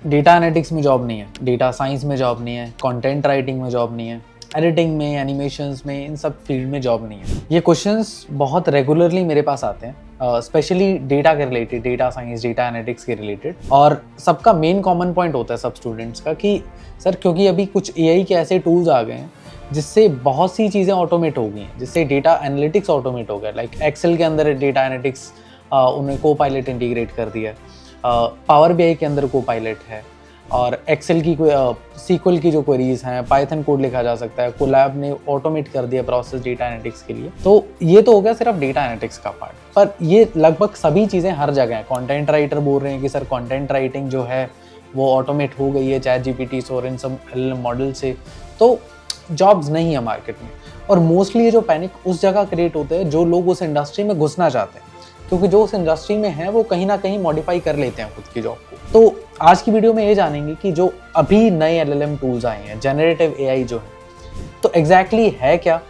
Data analytics में job नहीं है, डेटा साइंस में जॉब नहीं है, कंटेंट राइटिंग में जॉब नहीं है, एडिटिंग में, एनिमेशंस में, इन सब फील्ड में जॉब नहीं है। ये क्वेश्चंस बहुत रेगुलरली मेरे पास आते हैं, स्पेशली डेटा के related, data science, data analytics के रिलेटेड। और सबका मेन कॉमन पॉइंट होता है सब स्टूडेंट्स का कि सर क्योंकि अभी कुछ एआई के ऐसे टूल्स आ गए हैं जिससे बहुत सी चीज़ें ऑटोमेट हो गई हैं, जिससे डेटा एनालिटिक्स ऑटोमेट हो गया। लाइक एक्सेल के अंदर डेटा एनालिटिक्स उन्हें को पायलट इंटीग्रेट कर दिया है, पावर बीआई के अंदर को पायलट है, और एक्सेल की सीक्वल की जो क्वेरीज हैं, पाइथन कोड लिखा जा सकता है, कोलैब ने ऑटोमेट कर दिया प्रोसेस डेटा एनालिटिक्स के लिए। तो ये तो हो गया सिर्फ डेटा एनालिटिक्स का पार्ट, पर ये लगभग सभी चीज़ें हर जगह हैं। कंटेंट राइटर बोल रहे हैं कि सर कंटेंट राइटिंग जो है वो ऑटोमेट हो गई है चैट जीपीटी और इन सब एलएलएम मॉडल से, तो जॉब्स नहीं है मार्केट में। और मोस्टली ये जो पैनिक उस जगह क्रिएट होते हैं जो लोग उस इंडस्ट्री में घुसना चाहते हैं, क्योंकि जो उस इंडस्ट्री में है वो कहीं ना कहीं मॉडिफाई कर लेते हैं खुद की जॉब को। तो आज की वीडियो में ये जानेंगे कि जो अभी नए एलएलएम टूल्स आए हैं, जनरेटिव एआई जो है, तो एग्जैक्टली है क्या,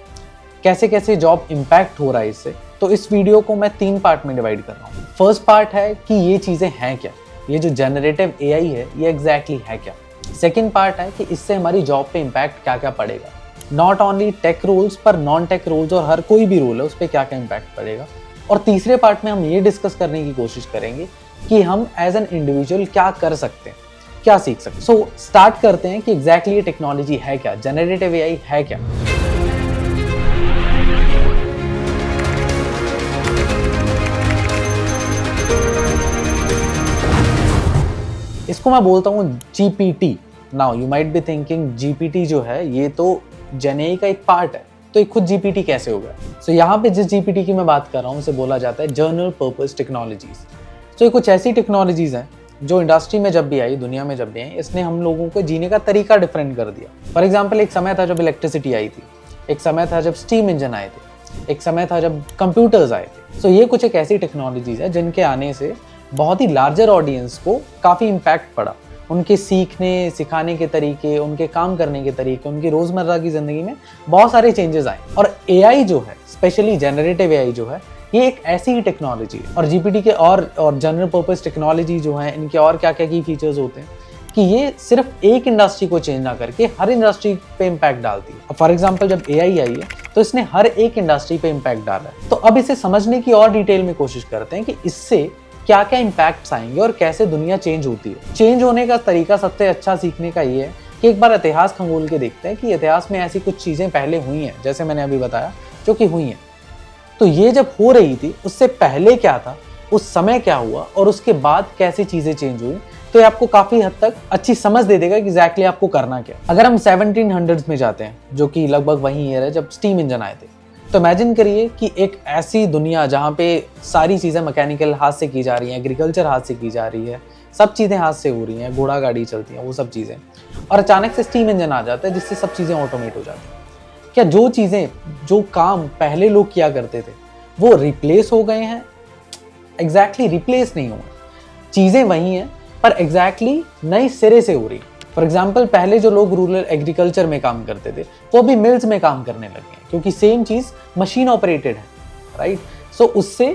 कैसे कैसे जॉब इम्पैक्ट हो रहा है इससे। तो इस वीडियो को मैं 3 पार्ट में डिवाइड कर रहा हूँ। फर्स्ट पार्ट है कि ये चीज़ें हैं क्या, ये जो जनरेटिव एआई है ये एग्जैक्टली है क्या। सेकेंड पार्ट है कि इससे हमारी जॉब पे इम्पैक्ट क्या क्या पड़ेगा, नॉट ओनली टेक रोल्स पर नॉन टेक रोल्स और हर कोई भी रोल है उस पर क्या क्या इम्पैक्ट पड़ेगा। और तीसरे पार्ट में हम ये डिस्कस करने की कोशिश करेंगे कि हम एज एन इंडिविजुअल क्या कर सकते हैं, क्या सीख सकते हैं। सो स्टार्ट करते हैं कि एग्जैक्टली ये टेक्नोलॉजी है क्या, जनरेटिव एआई है क्या। इसको मैं बोलता हूँ GPT. Now you might be thinking GPT जो है ये तो जेन एआई का एक पार्ट है, तो ये खुद जीपीटी कैसे हो गया। सो यहाँ पे जिस जीपीटी की मैं बात कर रहा हूँ उसे बोला जाता है जनरल पर्पस टेक्नोलॉजीज। तो ये कुछ ऐसी टेक्नोलॉजीज हैं जो इंडस्ट्री में जब भी आई, दुनिया में जब भी आई, इसने हम लोगों को जीने का तरीका डिफरेंट कर दिया। फॉर एग्जाम्पल, एक समय था जब इलेक्ट्रिसिटी आई थी, एक समय था जब स्टीम इंजन आए थे, एक समय था जब कंप्यूटर्स आए थे। सो ये कुछ एक ऐसी टेक्नोलॉजीज है जिनके आने से बहुत ही लार्जर ऑडियंस को काफ़ी इम्पैक्ट पड़ा। उनके सीखने सिखाने के तरीके, उनके काम करने के तरीके, उनकी रोज़मर्रा की ज़िंदगी में बहुत सारे चेंजेस आए। और एआई जो है, स्पेशली जनरेटिव एआई जो है, ये एक ऐसी ही टेक्नोलॉजी है। और जीपीटी के और जनरल पर्पस टेक्नोलॉजी जो है, इनके और क्या क्या की फीचर्स होते हैं कि ये सिर्फ एक इंडस्ट्री को चेंज ना करके हर इंडस्ट्री पे इम्पैक्ट डालती है। फॉर एग्जाम्पल, जब एआई आई है तो इसने हर एक इंडस्ट्री पे इम्पैक्ट डाला है। तो अब इसे समझने की और डिटेल में कोशिश करते हैं कि इससे क्या क्या इम्पैक्ट्स आएंगे और कैसे दुनिया चेंज होती है। चेंज होने का तरीका सबसे अच्छा सीखने का ये है कि एक बार इतिहास खंगोल के देखते हैं कि इतिहास में ऐसी कुछ चीज़ें पहले हुई हैं, जैसे मैंने अभी बताया, जो कि हुई हैं। तो ये जब हो रही थी उससे पहले क्या था, उस समय क्या हुआ और उसके बाद कैसे चीज़ें चेंज हुई, तो ये आपको काफ़ी हद तक अच्छी समझ दे देगा कि एग्जैक्टली आपको करना क्या। अगर हम 1700s में जाते हैं, जो कि लगभग वही ईयर है जब स्टीम इंजन आए थे, तो इमेजिन करिए कि एक ऐसी दुनिया जहाँ पे सारी चीज़ें मैकेनिकल हाथ से की जा रही हैं, एग्रीकल्चर हाथ से की जा रही है, सब चीज़ें हाथ से हो रही हैं, घोड़ा गाड़ी चलती हैं, वो सब चीज़ें, और अचानक से स्टीम इंजन आ जाता है जिससे सब चीज़ें ऑटोमेट हो जाती हैं। क्या जो चीज़ें, जो काम पहले लोग किया करते थे वो रिप्लेस हो गए हैं? एग्जैक्टली रिप्लेस नहीं हुए, चीज़ें वही हैं पर एग्जैक्टली नए सिरे से हो रही है। फॉर एग्जाम्पल, पहले जो लोग रूरल एग्रीकल्चर में काम करते थे वो अभी मिल्स में काम करने लगे हैं, क्योंकि सेम चीज़ मशीन ऑपरेटेड है, राइट। सो उससे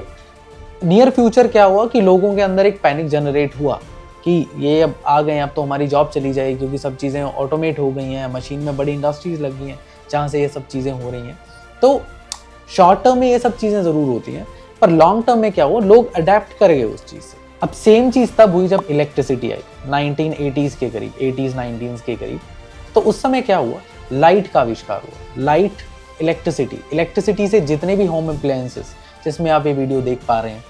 नियर फ्यूचर क्या हुआ कि लोगों के अंदर एक पैनिक जनरेट हुआ कि ये अब आ गए हैं, अब तो हमारी जॉब चली जाएगी, क्योंकि सब चीज़ें ऑटोमेट हो गई हैं, मशीन में बड़ी इंडस्ट्रीज लग गई हैं जहाँ से ये सब चीज़ें हो रही हैं। तो शॉर्ट टर्म में ये सब चीज़ें ज़रूर होती हैं, पर लॉन्ग टर्म में क्या हुआ, लोग अडेप्ट कर गए उस चीज़ से। अब सेम चीज़ तब हुई जब इलेक्ट्रिसिटी आई 1980s के करीब, 80s 90s के करीब। तो उस समय क्या हुआ, लाइट का आविष्कार हुआ। लाइट, इलेक्ट्रिसिटी से जितने भी होम अप्लायंसेस जिसमें आप ये वीडियो देख पा रहे हैं,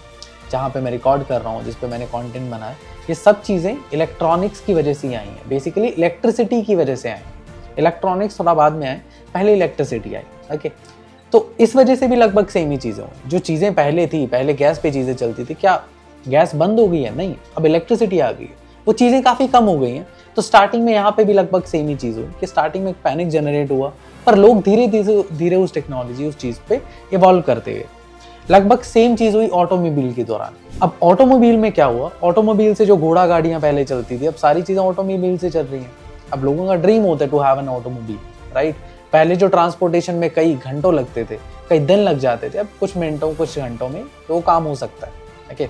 जहाँ पे मैं रिकॉर्ड कर रहा हूँ, जिस पे मैंने कंटेंट बनाया, ये सब चीज़ें इलेक्ट्रॉनिक्स की वजह से ही आई हैं, बेसिकली इलेक्ट्रिसिटी की वजह से आई। इलेक्ट्रॉनिक्स थोड़ा बाद में आए, पहले इलेक्ट्रिसिटी आई। ओके, तो इस वजह से भी लगभग सेम ही चीज़ें हुई। जो चीज़ें पहले थी, पहले गैस पे चीज़ें चलती थी, क्या गैस बंद हो गई है? नहीं, अब इलेक्ट्रिसिटी आ गई है, वो चीज़ें काफ़ी कम हो गई हैं। तो स्टार्टिंग में यहाँ पे भी लगभग सेम ही चीज़ हुई कि स्टार्टिंग में एक पैनिक जनरेट हुआ, पर लोग धीरे धीरे उस टेक्नोलॉजी, उस चीज़ पे इवॉल्व करते गए। लगभग सेम चीज़ हुई ऑटोमोबाइल के दौरान। अब ऑटोमोबाइल में क्या हुआ, ऑटोमोबाइल से जो घोड़ा गाड़ियाँ पहले चलती थी, अब सारी चीज़ें ऑटोमोबाइल से चल रही हैं। अब लोगों का ड्रीम होता है to have an automobile, right. पहले जो ट्रांसपोर्टेशन में कई घंटों लगते थे, कई दिन लग जाते थे, अब कुछ मिनटों, कुछ घंटों में वो काम हो सकता है। ओके,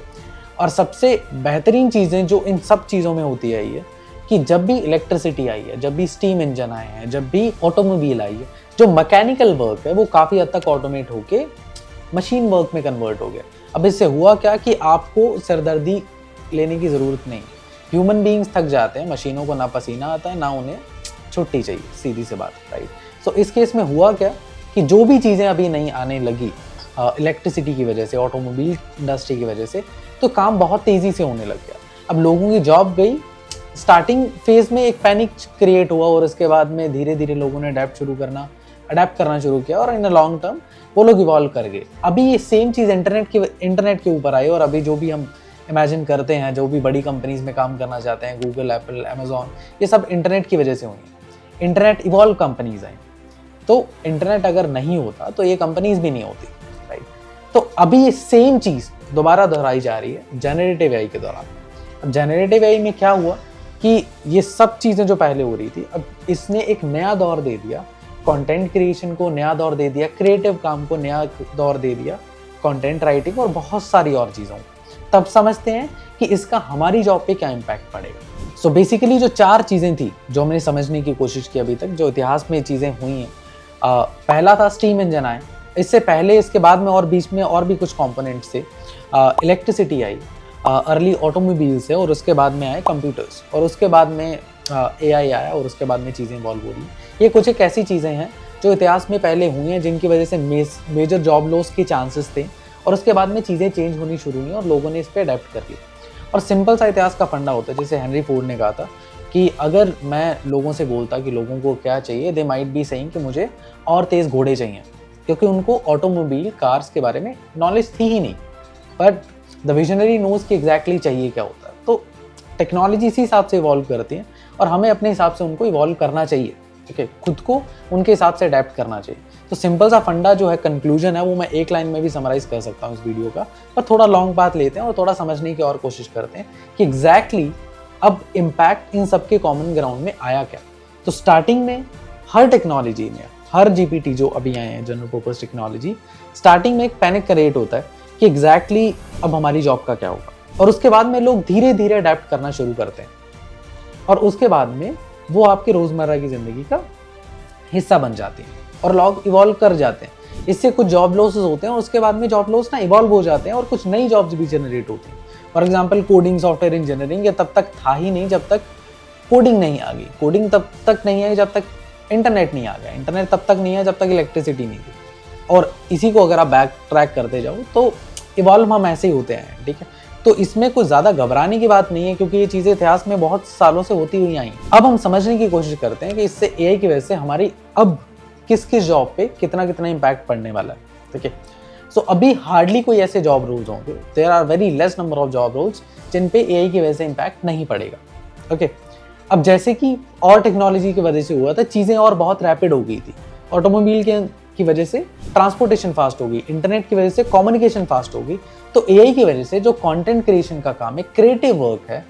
और सबसे बेहतरीन चीज़ें जो इन सब चीज़ों में होती है कि जब भी इलेक्ट्रिसिटी आई है, जब भी स्टीम इंजन आए हैं, जब भी ऑटोमोबाइल आई है, जो मैकेनिकल वर्क है वो काफ़ी हद तक ऑटोमेट होके मशीन वर्क में कन्वर्ट हो गया। अब इससे हुआ क्या कि आपको सिरदर्दी लेने की ज़रूरत नहीं। ह्यूमन बीइंग्स थक जाते हैं, मशीनों को ना पसीना आता है ना उन्हें छुट्टी चाहिए, सीधी सी बात, राइट। सो इस केस में हुआ क्या कि जो भी चीज़ें अभी नई आने लगी इलेक्ट्रिसिटी की वजह से, ऑटोमोबाइल इंडस्ट्री की वजह से, तो काम बहुत तेज़ी से होने लग गया। अब लोगों की जॉब गई, स्टार्टिंग फेज में एक पैनिक क्रिएट हुआ और उसके बाद में धीरे धीरे लोगों ने अडेप्ट करना शुरू किया और इन अ लॉन्ग टर्म वो लोग इवॉल्व कर गए। अभी ये सेम चीज़ इंटरनेट के ऊपर आई और अभी जो भी हम इमेजिन करते हैं, जो भी बड़ी कंपनीज में काम करना चाहते हैं, गूगल, एप्पल, अमेजॉन, ये सब इंटरनेट की वजह से हुई है। इंटरनेट इवॉल्व कंपनीज हैं, तो इंटरनेट अगर नहीं होता तो ये कंपनीज भी नहीं होती, राइट। तो अभी ये सेम चीज़ दोबारा दोहराई जा रही है जनरेटिव एआई के दौरान। अब जनरेटिव एआई में क्या हुआ कि ये सब चीज़ें जो पहले हो रही थी, अब इसने एक नया दौर दे दिया, कंटेंट क्रिएशन को नया दौर दे दिया, क्रिएटिव काम को नया दौर दे दिया, कंटेंट राइटिंग और बहुत सारी और चीज़ों। तब समझते हैं कि इसका हमारी जॉब पे क्या इम्पैक्ट पड़ेगा। सो बेसिकली जो 4 चीज़ें थी जो हमने समझने की कोशिश की अभी तक, जो इतिहास में चीज़ें हुई हैं, पहला था स्टीम इंजन आए, इससे पहले इसके बाद में और बीच में और भी कुछ कंपोनेंट्स थे। इलेक्ट्रिसिटी आई, अर्ली ऑटोमोबाइल्स है, और उसके बाद में आए कंप्यूटर्स, और उसके बाद में एआई आया, और उसके बाद में चीज़ें इवॉल्व हो रही हैं। ये कुछ एक ऐसी चीज़ें हैं जो इतिहास में पहले हुई हैं, जिनकी वजह से मेजर जॉब लॉस के चांसेस थे, और उसके बाद में चीज़ें चेंज होनी शुरू हुई और लोगों ने इस पर अडेप्ट कर लिया। और सिंपल सा इतिहास का फंडा होता है, जैसे हेनरी फोर्ड ने कहा था कि अगर मैं लोगों से बोलता कि लोगों को क्या चाहिए, दे माइट बी सेइंग कि मुझे और तेज़ घोड़े चाहिए, क्योंकि उनको ऑटोमोबाइल, कार्स के बारे में नॉलेज थी ही नहीं। बट द विजनरी नोज कि एग्जैक्टली चाहिए क्या होता है। तो टेक्नोलॉजी इसी हिसाब से इवॉल्व करती है और हमें अपने हिसाब से उनको इवॉल्व करना चाहिए, ठीक है, खुद को उनके हिसाब से अडेप्ट करना चाहिए। तो सिंपल सा फंडा जो है, कंक्लूजन है, वो मैं एक लाइन में भी समराइज कर सकता हूँ इस वीडियो का, पर थोड़ा लॉन्ग बात लेते हैं और थोड़ा समझने की और कोशिश करते हैं कि एग्जैक्टली अब इम्पैक्ट इन सबके कॉमन ग्राउंड में आया क्या। तो स्टार्टिंग में हर टेक्नोलॉजी में, हर जीपीटी जो अभी आए हैं, जनरल पर्पस टेक्नोलॉजी, स्टार्टिंग में एक पैनिक क्रिएट होता है कि एग्जैक्टली अब हमारी जॉब का क्या होगा, और उसके बाद में लोग धीरे धीरे अडेप्ट करना शुरू करते हैं, और उसके बाद में वो आपके रोज़मर्रा की ज़िंदगी का हिस्सा बन जाते हैं और लोग इवॉल्व कर जाते हैं। इससे कुछ जॉब लॉसेस होते हैं और उसके बाद में जॉब लॉस ना इवॉल्व हो जाते हैं और कुछ नई जॉब्स भी जनरेट होती हैं। For example coding, software engineering, ये तब तक था ही नहीं जब तक कोडिंग नहीं आ गई। कोडिंग तब तक नहीं आई जब तक इंटरनेट नहीं आ गया। इंटरनेट तब तक नहीं आया जब तक इलेक्ट्रिसिटी नहीं थी। और इसी को अगर आप बैक ट्रैक करते जाओ तो इवॉल्व हम ऐसे ही होते हैं, ठीक है। तो इसमें कुछ ज़्यादा घबराने की बात नहीं है, क्योंकि ये चीज़ें इतिहास में बहुत सालों से होती हुई आई। अब हम समझने की कोशिश करते हैं कि इससे एआई की वजह से हमारी अब किस किस जॉब पे कितना कितना इम्पैक्ट पड़ने वाला है, ठीक है। सो अभी हार्डली कोई ऐसे जॉब रोल्स होंगे, there are very less number of job roles जिन पे एआई की वजह से इम्पैक्ट नहीं पड़ेगा, ओके। अब जैसे कि और टेक्नोलॉजी की वजह से हुआ था, चीज़ें और बहुत रैपिड हो गई थी। ऑटोमोबाइल की वजह से ट्रांसपोर्टेशन फास्ट हो गई, इंटरनेट की वजह से कम्युनिकेशन फास्ट हो गई। तो एआई की वजह से जो कंटेंट क्रिएशन का काम है, क्रिएटिव वर्क है,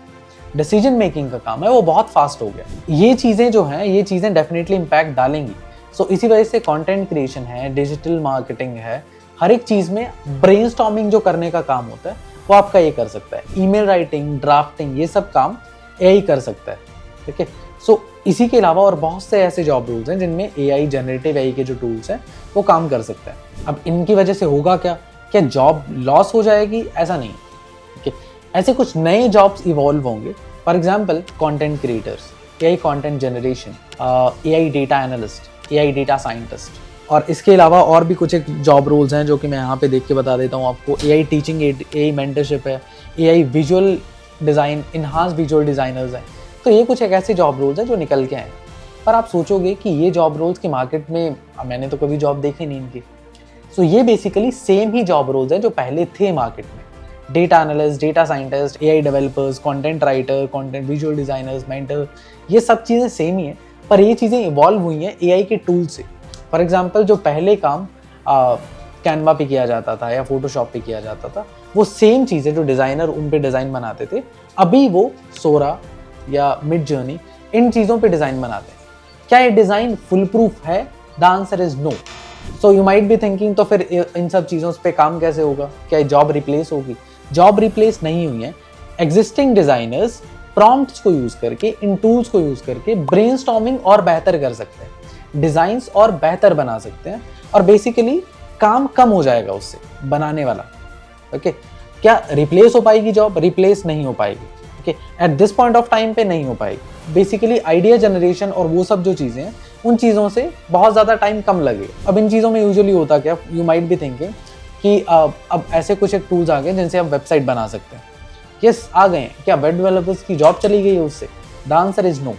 डिसीजन मेकिंग का काम है, वो बहुत फास्ट हो गया। ये चीज़ें जो हैं, ये चीज़ें डेफिनेटली इम्पैक्ट डालेंगी। सो इसी वजह से कंटेंट क्रिएशन है, डिजिटल मार्केटिंग है, हर एक चीज़ में ब्रेनस्टॉर्मिंग जो करने का काम होता है वो आपका ये कर सकता है। ईमेल राइटिंग, ड्राफ्टिंग, ये सब काम एआई कर सकता है, ठीक है। सो इसी के अलावा और बहुत से ऐसे जॉब रोल्स हैं जिनमें एआई, जनरेटिव एआई के जो टूल्स हैं वो काम कर सकता है। अब इनकी वजह से होगा क्या जॉब लॉस हो जाएगी? ऐसा नहीं, ठीक है। ऐसे कुछ नए जॉब्स इवॉल्व होंगे। For example content creators, AI content generation, AI data analyst, AI data scientist, और इसके अलावा और भी कुछ एक जॉब रोल्स हैं जो कि मैं यहाँ पे देख के बता देता हूँ आपको। एआई टीचिंग, एआई मेंटरशिप है, AI visual design, enhance visual designers हैं। तो ये कुछ एक ऐसे जॉब रोल्स हैं जो निकल के आए। पर आप सोचोगे कि ये जॉब रोल्स की मार्केट में मैंने तो कभी जॉब देखी नहीं इनकी। सो ये बेसिकली सेम ही जॉब रोल्स हैं जो पहले थे मार्केट में। Data analyst, data scientist, AI developers, content writer, content visual designers, mentor, ये सब चीज़ें सेम ही हैं, पर ये चीज़ें इवॉल्व हुई हैं एआई के टूल से। फॉर एग्जाम्पल जो पहले काम कैनवा पे किया जाता था या फोटोशॉप पे किया जाता था, वो सेम चीज़ें जो डिज़ाइनर उन पे डिज़ाइन बनाते थे, अभी वो सोरा या मिड जर्नी, इन चीज़ों पे डिज़ाइन बनाते हैं। क्या ये डिज़ाइन फुल प्रूफ है? The answer is no. So you might be thinking, तो फिर इन सब चीज़ों पे काम कैसे होगा? क्या जॉब रिप्लेस होगी? जॉब रिप्लेस नहीं हुई है। एग्जिस्टिंग डिज़ाइनर्स प्रॉम्प्ट्स को यूज करके, इन टूल्स को यूज करके ब्रेनस्टॉर्मिंग और बेहतर कर सकते हैं, डिजाइन्स और बेहतर बना सकते हैं, और बेसिकली काम कम हो जाएगा उससे बनाने वाला। ओके, क्या रिप्लेस हो पाएगी जॉब? रिप्लेस नहीं हो पाएगी। Okay, at this point of time पे नहीं हो पाएगी। बेसिकली आइडिया जनरेशन और वो सब जो चीजें हैं, उन चीजों से बहुत ज्यादा टाइम कम लगेगा। अब इन चीजों में यूजुअली होता क्या, यू माइट बी थिंकिंग कि अब ऐसे कुछ एक टूल्स आ गए जिनसे आप वेबसाइट बना सकते हैं। यस, आ गए हैं। क्या वेब डेवलपर्स की जॉब चली गई है उससे? The answer is no,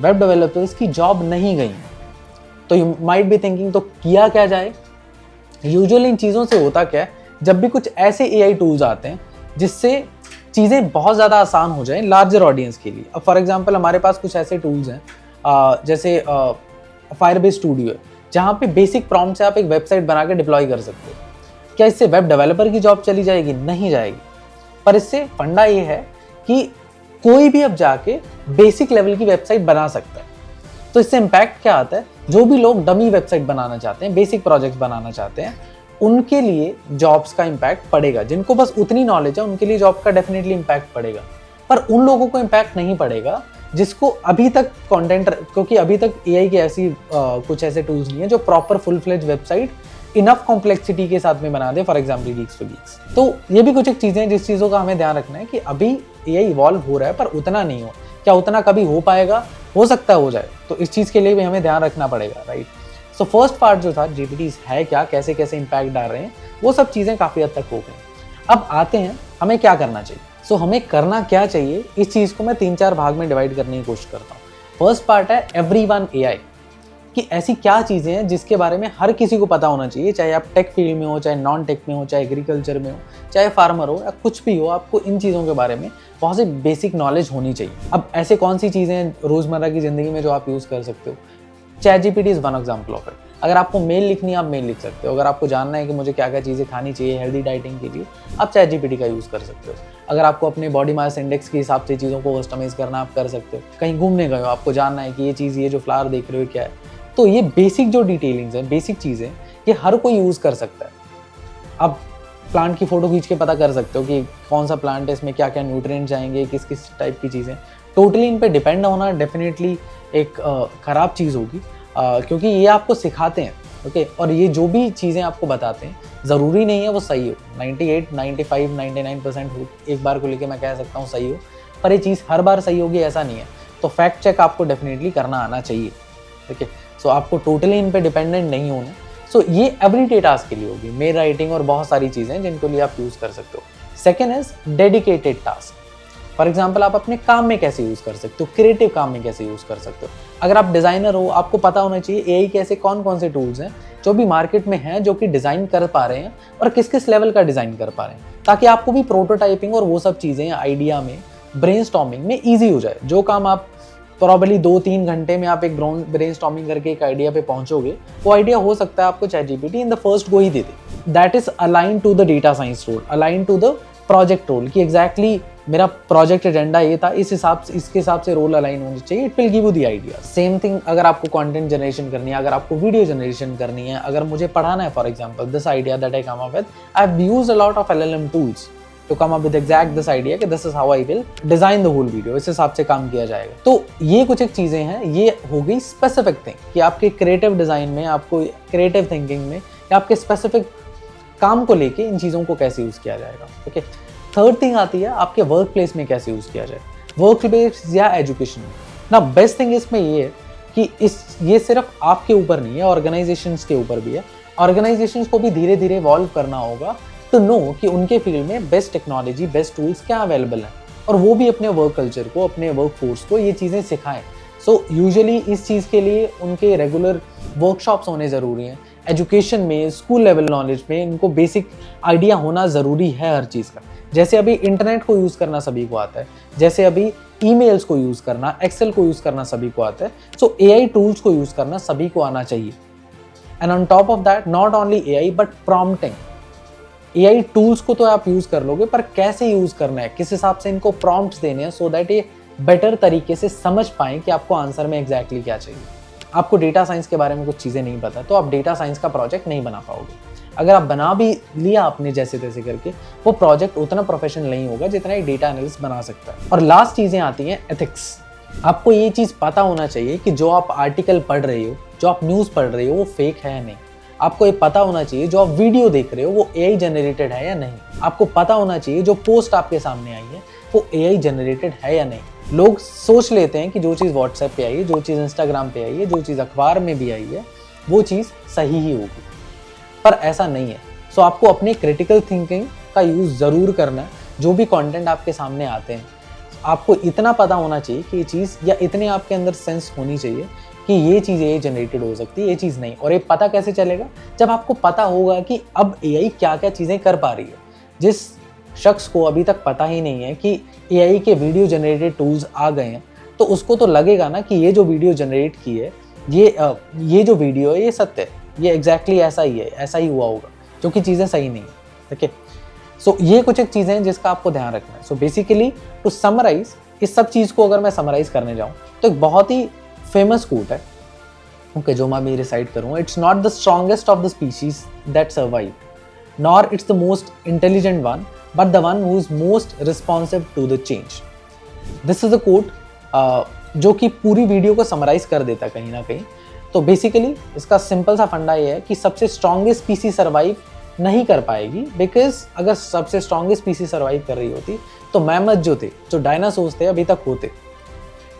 web developers की जॉब नहीं गई है। तो यू माइट बी थिंकिंग तो किया क्या जाए? यूजुअली इन चीज़ों से होता क्या है, जब भी कुछ ऐसे एआई टूल्स आते हैं जिससे चीज़ें बहुत ज़्यादा आसान हो जाएं लार्जर ऑडियंस के लिए। अब फॉर एग्जांपल हमारे पास कुछ ऐसे टूल्स हैं जैसे फायरबेस स्टूडियो है, जहाँ पे बेसिक प्रॉम्प्ट से आप एक वेबसाइट बना के डिप्लॉय कर सकते हो। क्या इससे वेब डेवलपर की जॉब चली जाएगी? नहीं जाएगी। पर इससे फंडा ये है कि कोई भी अब जाके बेसिक लेवल की वेबसाइट बना सकता है। तो इससे इम्पैक्ट क्या आता है, जो भी लोग डमी वेबसाइट बनाना चाहते हैं, बेसिक प्रोजेक्ट्स बनाना चाहते हैं, उनके लिए जॉब्स का इम्पैक्ट पड़ेगा। जिनको बस उतनी नॉलेज है उनके लिए जॉब का डेफिनेटली इम्पैक्ट पड़ेगा, पर उन लोगों को इम्पैक्ट नहीं पड़ेगा जिसको अभी तक कंटेंट, क्योंकि अभी तक एआई की ऐसी कुछ ऐसे टूल्स नहीं है जो proper full fledge website enough complexity के साथ में बना दे, for example gigs for gigs. तो ये भी कुछ एक चीज़ें हैं जिस चीज़ों का हमें ध्यान रखना है कि अभी एआई इवॉल्व हो रहा है, पर उतना नहीं हो। क्या उतना कभी हो पाएगा? हो सकता है हो जाए, तो इस चीज़ के लिए भी हमें ध्यान रखना पड़ेगा, राइट। सो फर्स्ट पार्ट जो था जीपीटी है क्या, कैसे कैसे इम्पैक्ट डाल रहे हैं, वो सब चीज़ें काफ़ी हद तक हो गई। अब आते हैं हमें क्या करना चाहिए। सो हमें करना क्या चाहिए, इस चीज़ को मैं 3-4 भाग में डिवाइड करने की कोशिश करता हूँ। फर्स्ट पार्ट है एवरीवन एआई, कि ऐसी क्या चीज़ें हैं जिसके बारे में हर किसी को पता होना चाहिए, चाहे आप टेक फील्ड में हो, चाहे नॉन टेक में हो, चाहे एग्रीकल्चर में हो, चाहे फार्मर हो, या कुछ भी हो, आपको इन चीज़ों के बारे में बहुत सी बेसिक नॉलेज होनी चाहिए। अब ऐसे कौन सी चीज़ें हैं रोज़मर्रा की ज़िंदगी में जो आप यूज़ कर सकते हो? ChatGPT is one example of it. अगर आपको मेल लिखनी है, आप मेल लिख सकते हो। अगर आपको जानना है कि मुझे क्या क्या चीज़ें खानी चाहिए हेल्दी डाइटिंग के लिए, आप ChatGPT का यूज़ कर सकते हो। अगर आपको अपने बॉडी मास इंडेक्स के हिसाब से चीज़ों को कस्टमाइज़ करना, आप कर सकते हो। कहीं घूमने गए हो, आपको जानना है कि ये चीज़, ये जो फ्लावर देख रहे हो क्या है, तो ये बेसिक जो डिटेलिंग्स हैं, बेसिक चीज़ें, ये हर कोई यूज़ कर सकता है। आप प्लांट की फ़ोटो खींच के पता कर सकते हो कि कौन सा प्लांट है, इसमें क्या क्या न्यूट्रिएंट्स जाएंगे, किस किस टाइप की चीज़ें। टोटली इन पे डिपेंड होना डेफिनेटली एक ख़राब चीज़ होगी, क्योंकि ये आपको सिखाते हैं, ओके। और ये जो भी चीज़ें आपको बताते हैं ज़रूरी नहीं है वो सही हो। 98, 95, 99% हो, एक बार को लेके मैं कह सकता हूँ सही हो, पर ये चीज़ हर बार सही होगी ऐसा नहीं है। तो फैक्ट चेक आपको डेफिनेटली करना आना चाहिए, ओके। सो आपको टोटली इन पे डिपेंडेंट नहीं होना। सो ये एवरीडे टास्क के लिए होगी, मेल राइटिंग और बहुत सारी चीज़ें जिनको लिए आप यूज़ कर सकते हो। Second is dedicated task. For example आप अपने काम में कैसे यूज़ कर सकते हो, क्रिएटिव काम में कैसे यूज़ कर सकते हो। अगर आप डिज़ाइनर हो, आपको पता होना चाहिए एआई के ऐसे कौन कौन से टूल्स हैं जो भी मार्केट में हैं, जो कि डिज़ाइन कर पा रहे हैं और किस किस लेवल का डिज़ाइन कर पा रहे हैं, ताकि आपको भी प्रोटोटाइपिंग और वो सब चीज़ें आइडिया में, ब्रेनस्टॉर्मिंग में ईजी हो जाए। जो काम आप प्रॉबली 2-3 घंटे में आप एक ब्रेनस्टॉर्मिंग करके एक आइडिया पे पहुंचोगे, वो आइडिया हो सकता है आपको ChatGPT in the first go ही दे दे। That is align to the data science role, align to the project role, कि एग्जैक्टली मेरा प्रोजेक्ट एजेंडा ये था, इस हिसाब से, इसके हिसाब से रोल अलाइन होनी चाहिए। It will give you the idea. Same thing अगर आपको कंटेंट जनरेशन करनी है, अगर आपको वीडियो जनरेशन करनी है, अगर मुझे पढ़ाना है, for example this idea that I come up with, I have used a lot of LLM tools to come up with exact this idea कि this is how I will design the whole video, इस हिसाब से काम किया जाएगा। तो ये कुछ एक चीज़ें हैं, ये हो गई स्पेसिफिक थिंग कि आपके क्रिएटिव डिज़ाइन में, आपको क्रिएटिव थिंकिंग में, या आपके स्पेसिफिक काम को लेके इन चीज़ों को कैसे यूज़ किया जाएगा, ओके। थर्ड थिंग आती है आपके वर्क प्लेस में कैसे यूज़ किया जाए, वर्क प्लेस या एजुकेशन में ना। बेस्ट थिंग इसमें ये है कि ये सिर्फ आपके ऊपर नहीं है, ऑर्गेनाइजेशंस के ऊपर भी है। ऑर्गेनाइजेशंस को भी धीरे धीरे इवॉल्व करना होगा तो नो कि उनके फील्ड में बेस्ट टेक्नोलॉजी, बेस्ट टूल्स क्या अवेलेबल हैं, और वो भी अपने वर्क कल्चर को, अपने वर्क फोर्स को ये चीज़ें सिखाएं। सो यूजुअली इस चीज़ के लिए उनके रेगुलर वर्कशॉप्स होने ज़रूरी हैं। एजुकेशन में, स्कूल लेवल नॉलेज में इनको बेसिक आइडिया होना ज़रूरी है हर चीज़ का। जैसे अभी इंटरनेट को यूज़ करना सभी को आता है, जैसे अभी ईमेल्स को यूज़ करना, एक्सेल को यूज़ करना सभी को आता है, सो एआई टूल्स को यूज़ करना सभी को आना चाहिए। And on top of that, not only AI but prompting. AI tools को तो आप यूज़ कर लोगे, पर कैसे यूज़ करना है, किस हिसाब से इनको प्रॉम्प्ट्स देने हैं, सो दैट ये बेटर तरीके से समझ पाएँ कि आपको आंसर में एग्जैक्टली क्या चाहिए। आपको डेटा साइंस के बारे में कुछ चीज़ें नहीं पता, तो आप डेटा साइंस का प्रोजेक्ट नहीं बना पाओगे। अगर आप बना भी लिया अपने जैसे तैसे करके, वो प्रोजेक्ट उतना प्रोफेशनल नहीं होगा जितना एक डेटा एनालिस्ट बना सकता है। और लास्ट चीज़ें आती हैं एथिक्स। आपको ये चीज़ पता होना चाहिए कि जो आप आर्टिकल पढ़ रहे हो, जो आप न्यूज़ पढ़ रहे हो, वो फेक है या नहीं। आपको ये पता होना चाहिए जो आप वीडियो देख रहे हो वो AI जनरेटेड है या नहीं। आपको पता होना चाहिए जो पोस्ट आपके सामने आई है वो AI जनरेटेड है या नहीं। लोग सोच लेते हैं कि जो चीज़ व्हाट्सएप पे आई है, जो चीज़ इंस्टाग्राम पे आई है, जो चीज़ अखबार में भी आई है, वो चीज़ सही ही होगी, पर ऐसा नहीं है। सो आपको अपनी क्रिटिकल थिंकिंग का यूज़ ज़रूर करना है। जो भी कंटेंट आपके सामने आते हैं, आपको इतना पता होना चाहिए कि ये चीज़, या इतने आपके अंदर सेंस होनी चाहिए कि ये चीज़ AI जनरेटेड हो सकती है, ये चीज़ नहीं। और ये पता कैसे चलेगा? जब आपको पता होगा कि अब AI क्या क्या चीज़ें कर पा रही है। जिस शख्स को अभी तक पता ही नहीं है कि AI के वीडियो जनरेटेड टूल्स आ गए हैं, तो उसको तो लगेगा ना कि ये जो वीडियो जनरेट की है, ये जो वीडियो है ये सत्य है, ये एग्जैक्टली ऐसा ही है, ऐसा ही हुआ होगा, जो कि चीज़ें सही नहीं है। ठीक है, सो ये कुछ एक चीज़ें हैं जिसका आपको ध्यान रखना है। सो बेसिकली टू समराइज, इस सब चीज़ को अगर मैं समराइज करने जाऊँ तो एक बहुत ही फेमस कोट है, ओके, जो मैं भी रिसाइट करूँगा। It's not the strongest of the species that survive, nor it's the most intelligent one, but the one who is most responsive to the change. This is a quote जो कि पूरी video को summarise कर देता है कहीं ना कहीं। तो बेसिकली इसका सिंपल सा फंडा ये है कि सबसे स्ट्रॉन्गेस्ट स्पीसी सर्वाइव नहीं कर पाएगी, बिकॉज अगर सबसे स्ट्रॉन्गेस्ट स्पीसी सर्वाइव कर रही होती तो मैमथ जो थे, जो डायनासोर्स थे, अभी तक होते।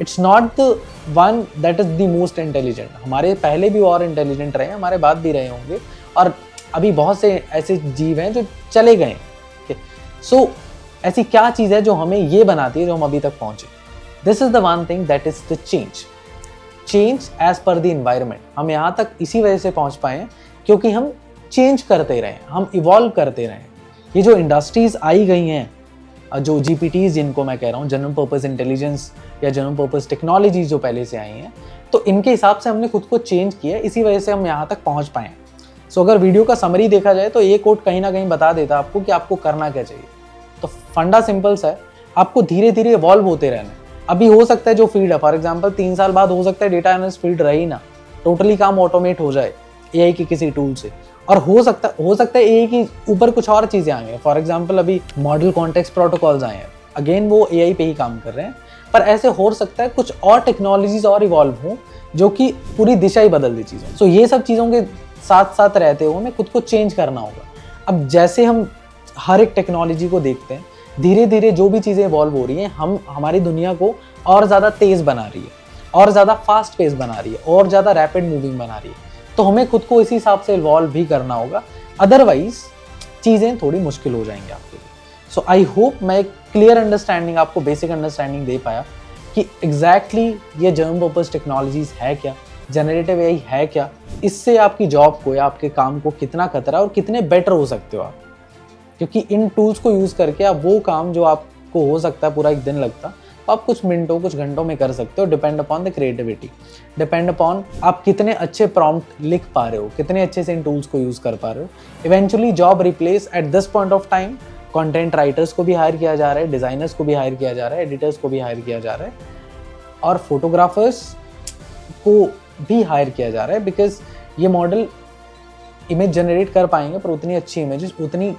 It's not the one that is the most intelligent. हमारे पहले भी और इंटेलिजेंट रहे, हमारे बाद भी रहे होंगे, और अभी बहुत से ऐसे जीव हैं जो चले गए। सो ऐसी क्या चीज़ है जो हमें ये बनाती है जो हम अभी तक पहुंचे? This is the one thing that is the change as per the environment. हम यहाँ तक इसी वजह से पहुंच पाए हैं क्योंकि हम चेंज करते रहे, हम इवॉल्व करते रहे। ये जो इंडस्ट्रीज आई गई हैं, जो GPTs जिनको मैं कह रहा हूँ, जनरल पर्पस इंटेलिजेंस या जनरल पर्पस टेक्नोलॉजी जो पहले से आई हैं, तो इनके हिसाब से हमने खुद को चेंज किया, इसी वजह से हम यहाँ तक पहुँच पाए हैं। सो अगर वीडियो का समरी देखा जाए तो ये कोड कहीं ना कहीं बता देता आपको कि आपको करना क्या चाहिए। तो फंडा सिंपल सा है, आपको धीरे धीरे इवॉल्व होते रहना है। अभी हो सकता है जो फील्ड है, फॉर एग्जांपल 3 साल बाद हो सकता है डेटा एनालिस्ट फील्ड रही ना, टोटली काम ऑटोमेट हो जाए AI की किसी टूल से, और हो सकता है AI की ऊपर कुछ और चीज़ें आई हैं। फॉर एग्जांपल अभी मॉडल कॉन्टेक्स्ट प्रोटोकॉल्स आए हैं, अगेन वो AI पे ही काम कर रहे हैं, पर ऐसे हो सकता है कुछ और टेक्नोलॉजीज और इवॉल्व हों जो कि पूरी दिशा ही बदल दी चीज़ों। सो ये सब चीज़ों के साथ साथ रहते हुए हमें खुद को चेंज करना होगा। अब जैसे हम हर एक टेक्नोलॉजी को देखते हैं, धीरे धीरे जो भी चीज़ें इवॉल्व हो रही हैं, हमारी दुनिया को और ज़्यादा तेज़ बना रही है, और ज़्यादा फास्ट पेस बना रही है, और ज़्यादा रैपिड मूविंग बना रही है। तो हमें खुद को इसी हिसाब से इवॉल्व भी करना होगा, अदरवाइज चीज़ें थोड़ी मुश्किल हो जाएंगी आपके लिए। सो आई होप मैं एक क्लियर अंडरस्टैंडिंग, आपको बेसिक अंडरस्टैंडिंग दे पाया कि एग्जैक्टली ये जनरल पर्पस टेक्नोलॉजीज है क्या, जनरेटिव AI है क्या, इससे आपकी जॉब को या आपके काम को कितना खतरा और कितने बेटर हो सकते हो आप। क्योंकि इन टूल्स को यूज़ करके आप वो काम जो आपको हो सकता है पूरा एक दिन लगता, तो आप कुछ मिनटों कुछ घंटों में कर सकते हो। Depend upon the creativity, depend upon आप कितने अच्छे प्रॉम्प्ट लिख पा रहे हो, कितने अच्छे से इन टूल्स को यूज़ कर पा रहे हो। Eventually job replace at this point of time, content writers को भी हायर किया जा रहा है, डिज़ाइनर्स को भी हायर किया जा रहा है, एडिटर्स को भी हायर किया जा रहा है, और फोटोग्राफर्स को भी हायर किया जा रहा है, बिकॉज ये मॉडल इमेज जनरेट कर पाएंगे पर उतनी अच्छी इमेजेस, उतनी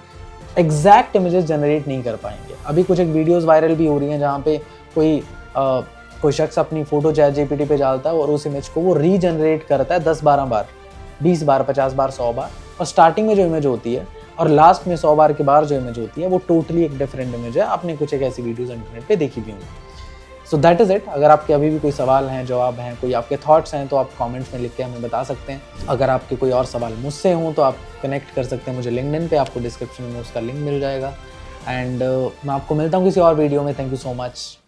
एग्जैक्ट इमेजेस जनरेट नहीं कर पाएंगे। अभी कुछ एक वीडियोस वायरल भी हो रही हैं जहाँ पे कोई शख्स अपनी फ़ोटो ChatGPT पे डालता है और उस इमेज को वो रीजनरेट करता है 10-12 बार, 20 बार, 50 बार, 100 बार, और स्टार्टिंग में जो इमेज होती है और लास्ट में 100 बार के बाद जो इमेज होती है वो टोटली एक डिफरेंट इमेज है। आपने कुछ एक ऐसी वीडियोज़ इंटरनेट पर देखी भी होंगी। So that is it. अगर आपके अभी भी कोई सवाल हैं, जवाब हैं, कोई आपके थॉट्स हैं, तो आप कमेंट्स में लिख के हमें बता सकते हैं। अगर आपके कोई और सवाल मुझसे हों तो आप कनेक्ट कर सकते हैं मुझे लिंक्डइन पे, आपको डिस्क्रिप्शन में उसका लिंक मिल जाएगा। एंड मैं आपको मिलता हूँ किसी और वीडियो में। Thank you so much.